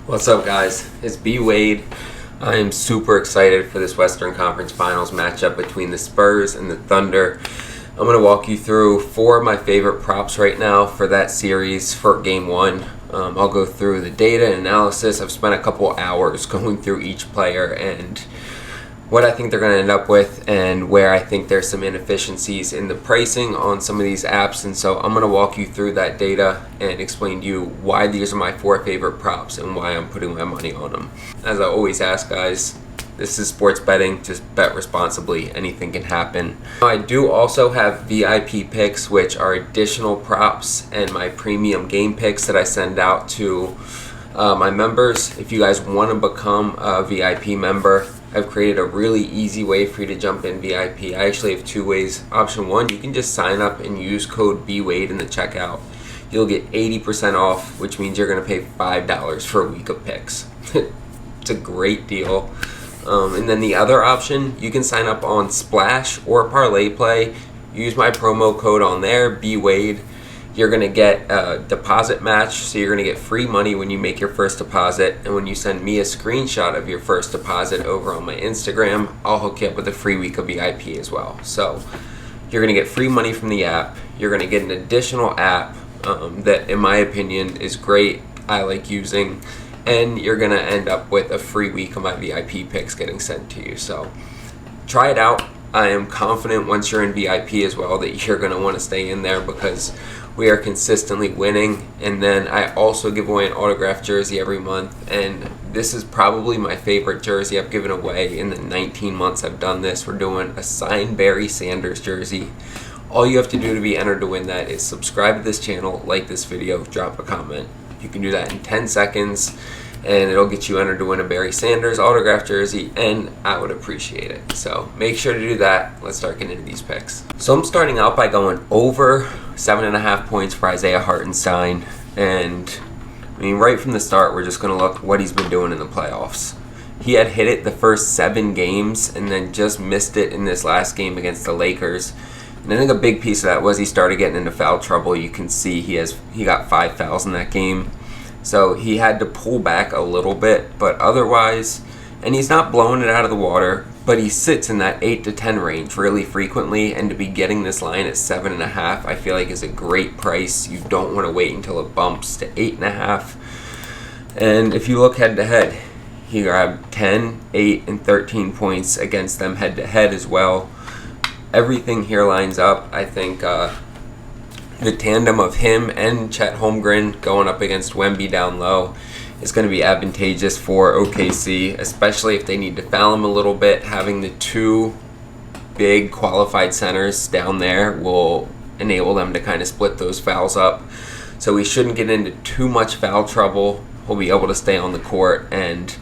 What's up, guys? It's BWADE. I am super excited for this Western Conference Finals matchup between the Spurs and the Thunder. I'm going to walk you through 4 of my favorite props right now for that series for Game 1. I'll go through the data and analysis. I've spent a couple hours going through each player and what I think they're going to end up with and where I think there's some inefficiencies in the pricing on some of these apps. And so I'm going to walk you through that data and explain to you why these are my 4 favorite props and why I'm putting my money on them. As I always ask, guys, this is sports betting. Just bet responsibly. Anything can happen. I do also have VIP picks, which are additional props and my premium game picks that I send out to my members. If you guys want to become a VIP member, I've created a really easy way for you to jump in VIP. I actually have 2 ways. Option 1, you can just sign up and use code BWADE in the checkout. You'll get 80% off, which means you're going to pay $5 for a week of picks. It's a great deal. And then the other option, you can sign up on Splash or Parlay Play. Use my promo code on there, BWADE. You're going to get a deposit match, so you're going to get free money when you make your first deposit. And when you send me a screenshot of your first deposit over on my Instagram, I'll hook you up with a free week of VIP as well. So you're going to get free money from the app. You're going to get an additional app that, in my opinion, is great. I like using. And you're going to end up with a free week of my VIP picks getting sent to you. So try it out. I am confident once you're in VIP as well that you're going to want to stay in there because we are consistently winning. And then I also give away an autographed jersey every month, and this is probably my favorite jersey I've given away in the 19 months I've done this. We're doing a signed Barry Sanders jersey. All you have to do to be entered to win that is subscribe to this channel, like this video, drop a comment. You can do that in 10 seconds and it'll get you entered to win a Barry Sanders autographed jersey, and I would appreciate it. So make sure to do that. Let's start getting into these picks. So I'm starting out by going over 7.5 points for Isaiah Hartenstein, and I mean, right from the start, we're just going to look what he's been doing in the playoffs. He had hit it the first 7 games and then just missed it in this last game against the Lakers. And I think a big piece of that was he started getting into foul trouble. You can see he got 5 fouls in that game. So he had to pull back a little bit, but otherwise, and he's not blowing it out of the water, but he sits in that 8 to 10 range really frequently, and to be getting this line at 7.5, I feel like is a great price. You don't want to wait until it bumps to 8.5. And if you look head to head, he grabbed 10, 8, and 13 points against them head to head as well. Everything here lines up. I think the tandem of him and Chet Holmgren going up against Wemby down low is going to be advantageous for OKC, especially if they need to foul him a little bit. Having the 2 big qualified centers down there will enable them to kind of split those fouls up. So he shouldn't get into too much foul trouble. He'll be able to stay on the court, and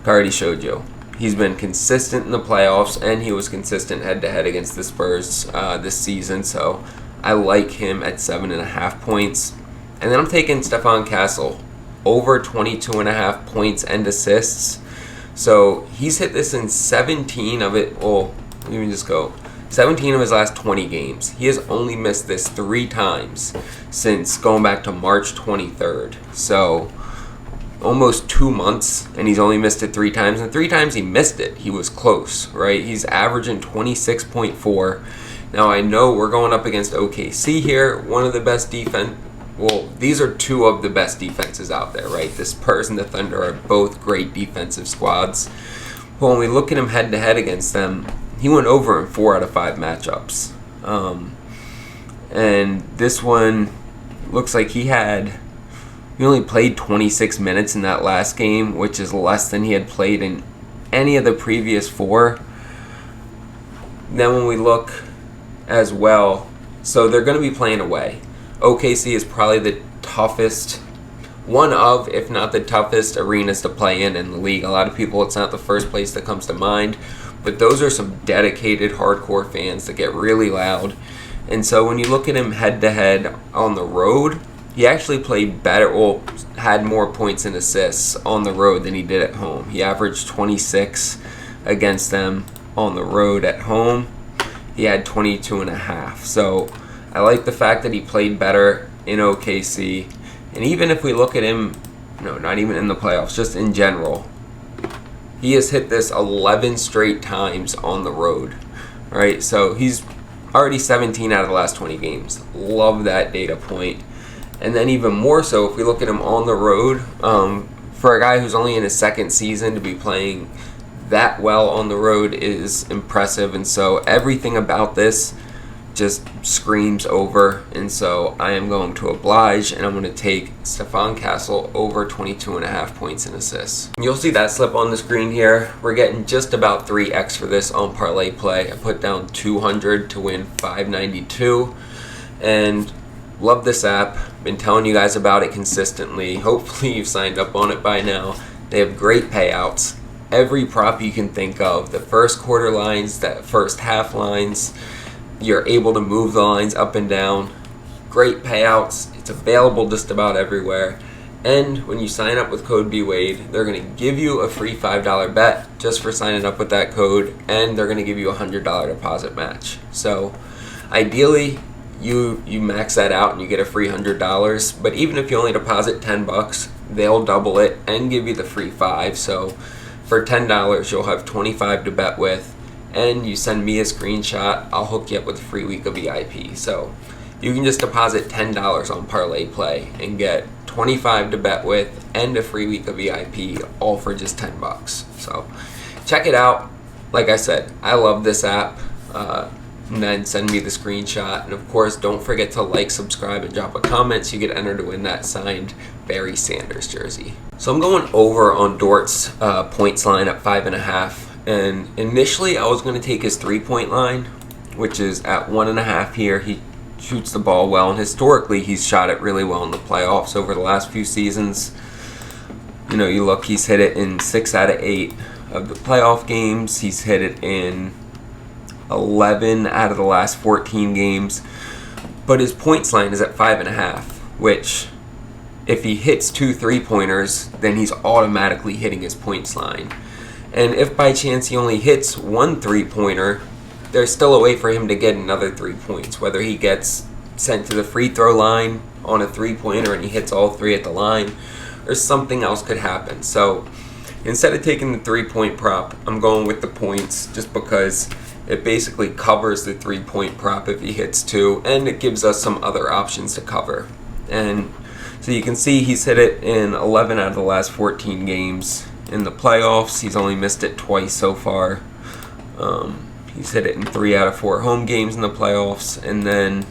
I already showed you. He's been consistent in the playoffs, and he was consistent head-to-head against the Spurs this season, so I like him at 7.5 points. And then I'm taking Stephon Castle, over 22.5 points and assists. So he's hit this in 17 of it. Well, let me just go. 17 of his last 20 games. He has only missed this 3 times since going back to March 23rd. So almost 2 months, and he's only missed it 3 times. And 3 times he missed it, he was close, right? He's averaging 26.4. Now, I know we're going up against OKC here, one of the best defense. Well, these are 2 of the best defenses out there, right? The Spurs and the Thunder are both great defensive squads. But when we look at him head-to-head against them, he went over in 4 out of 5 matchups. And this one looks like he only played 26 minutes in that last game, which is less than he had played in any of the previous 4. Then when we look as well, so they're going to be playing away. OKC is probably the toughest, one of, if not the toughest arenas to play in the league. A lot of people, it's not the first place that comes to mind, but those are some dedicated hardcore fans that get really loud. And so when you look at him head-to-head on the road, he actually played better, well, had more points and assists on the road than he did at home. He averaged 26 against them on the road. At home, he had 22.5. So I like the fact that he played better in OKC. And even if we look at him no, not even in the playoffs, just in general. He has hit this 11 straight times on the road, right? So he's already 17 out of the last 20 games. Love that data point. And then even more so, if we look at him on the road, for a guy who's only in his second season to be playing that well on the road is impressive. And so everything about this just screams over, and so I am going to oblige, and I'm going to take Stephon Castle over 22.5 points and assists. You'll see that slip on the screen here. We're getting just about 3x for this on Parlay Play. I put down 200 to win 592, and love this app. Been telling you guys about it consistently. Hopefully you've signed up on it by now. They have great payouts. Every prop you can think of, the first quarter lines, the first half lines, you're able to move the lines up and down. Great payouts. It's available just about everywhere. And when you sign up with code BWADE, they're going to give you a free $5 bet just for signing up with that code, and they're going to give you a $100 deposit match. So ideally, you max that out and you get a free $100. But even if you only deposit $10, they'll double it and give you the free $5. So for $10, you'll have $25 to bet with. And you send me a screenshot, I'll hook you up with a free week of VIP. So you can just deposit $10 on Parlay Play and get $25 to bet with and a free week of VIP, all for just $10. So check it out. Like I said, I love this app. And then send me the screenshot. And of course, don't forget to like, subscribe, and drop a comment so you get entered to win that signed Barry Sanders jersey. So I'm going over on Dort's points line at 5.5. And initially, I was going to take his 3-point line, which is at 1.5 here. He shoots the ball well, and historically, he's shot it really well in the playoffs over the last few seasons. You know, you look, he's hit it in 6 out of 8 of the playoff games. He's hit it in 11 out of the last 14 games. But his points line is at 5.5, which, if he hits 2 3-pointers, then he's automatically hitting his points line. And if by chance he only hits 1 3-pointer, there's still a way for him to get another 3 points. Whether he gets sent to the free throw line on a 3-pointer and he hits all 3 at the line, or something else could happen. So instead of taking the 3-point prop, I'm going with the points just because it basically covers the 3-point prop if he hits 2, and it gives us some other options to cover. And so you can see he's hit it in 11 out of the last 14 games. In the playoffs, he's only missed it twice so far. He's hit it in 3 out of 4 home games in the playoffs. And then,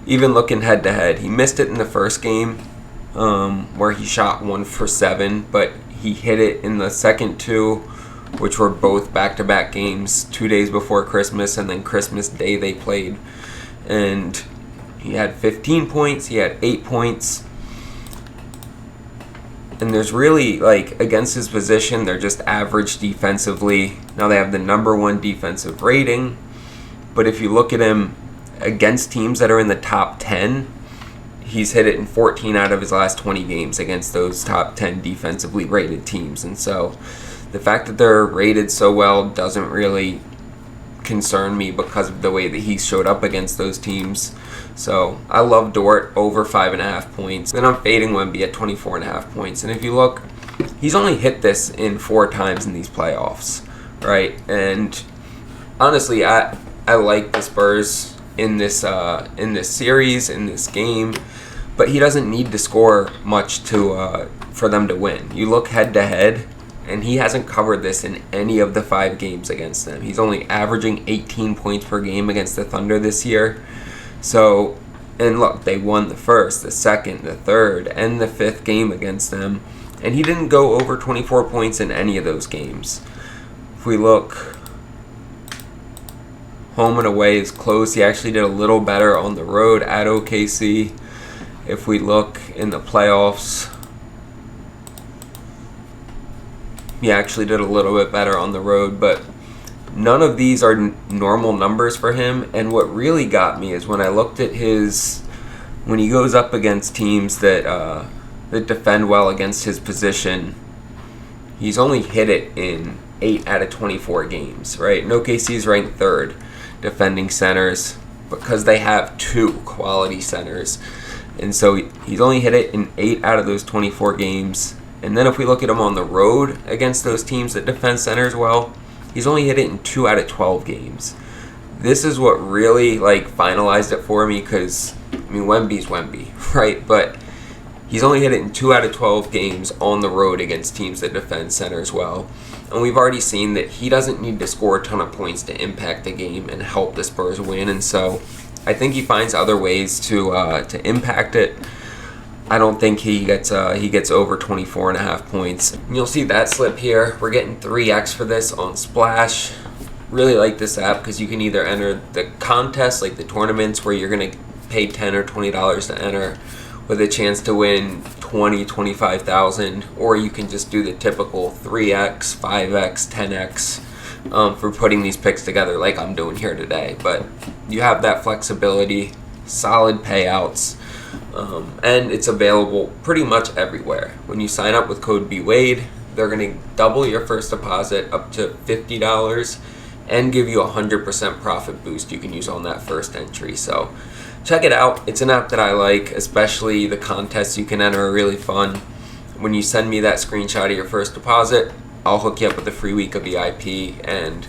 even looking head-to-head, he missed it in the first game where he shot 1 for 7, but he hit it in the second 2, which were both back-to-back games, 2 days before Christmas, and then Christmas Day they played. And he had 15 points, he had 8 points. And there's really, like, against his position, they're just average defensively. Now they have the #1 defensive rating, but if you look at him against teams that are in the top 10, he's hit it in 14 out of his last 20 games against those top 10 defensively rated teams. And so the fact that they're rated so well doesn't really concern me because of the way that he showed up against those teams. So I love Dort over 5.5 points. Then I'm fading Wemby at 24.5 points. And if you look, he's only hit this in 4 times in these playoffs, right? And honestly, I like the Spurs in this series, in this game, but he doesn't need to score much for them to win. You look head to head, and he hasn't covered this in any of the 5 games against them. He's only averaging 18 points per game against the Thunder this year. So, and look, they won the first, the second, the third, and the 5th game against them, and he didn't go over 24 points in any of those games. If we look, home and away is close. He actually did a little better on the road at OKC. If we look in the playoffs, he actually did a little bit better on the road, but none of these are normal numbers for him. And what really got me is when I looked at when he goes up against teams that defend well against his position, he's only hit it in 8 out of 24 games, right? And OKC's ranked 3rd defending centers because they have 2 quality centers. And so he's only hit it in 8 out of those 24 games. And then if we look at him on the road against those teams that defend centers well, he's only hit it in 2 out of 12 games. This is what really finalized it for me, because Wemby's Wemby, right? But he's only hit it in 2 out of 12 games on the road against teams that defend centers well. And we've already seen that he doesn't need to score a ton of points to impact the game and help the Spurs win. And so I think he finds other ways to impact it. I don't think he gets over 24.5 points. And you'll see that slip here. We're getting 3x for this on Splash. Really like this app because you can either enter the contests, like the tournaments where you're going to pay $10 or $20 to enter with a chance to win 20, 25,000, or you can just do the typical 3x, 5x, 10x for putting these picks together like I'm doing here today. But you have that flexibility, solid payouts, and it's available pretty much everywhere. When you sign up with code BWADE, they're going to double your first deposit up to $50 and give you a 100% profit boost you can use on that first entry. So check it out. It's an app that I like, especially the contests you can enter are really fun. When you send me that screenshot of your first deposit, I'll hook you up with a free week of VIP. And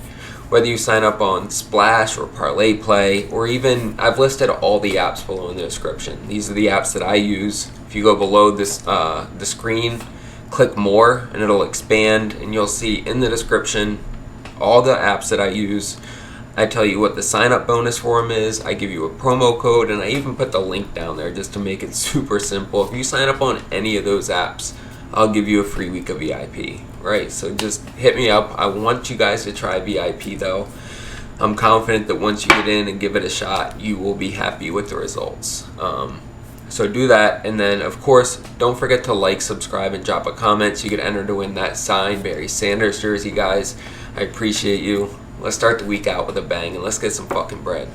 whether you sign up on Splash or Parlay Play, or even, I've listed all the apps below in the description. These are the apps that I use. If you go below this the screen, click more and it'll expand, and you'll see in the description all the apps that I use. I tell you what the sign-up bonus for them is. I give you a promo code, and I even put the link down there just to make it super simple. If you sign up on any of those apps, I'll give you a free week of VIP, right? So just hit me up. I want you guys to try VIP, though. I'm confident that once you get in and give it a shot, you will be happy with the results. So do that, and then, of course, don't forget to like, subscribe, and drop a comment so you get entered to win that signed Barry Sanders jersey, guys. I appreciate you. Let's start the week out with a bang, and let's get some fucking bread.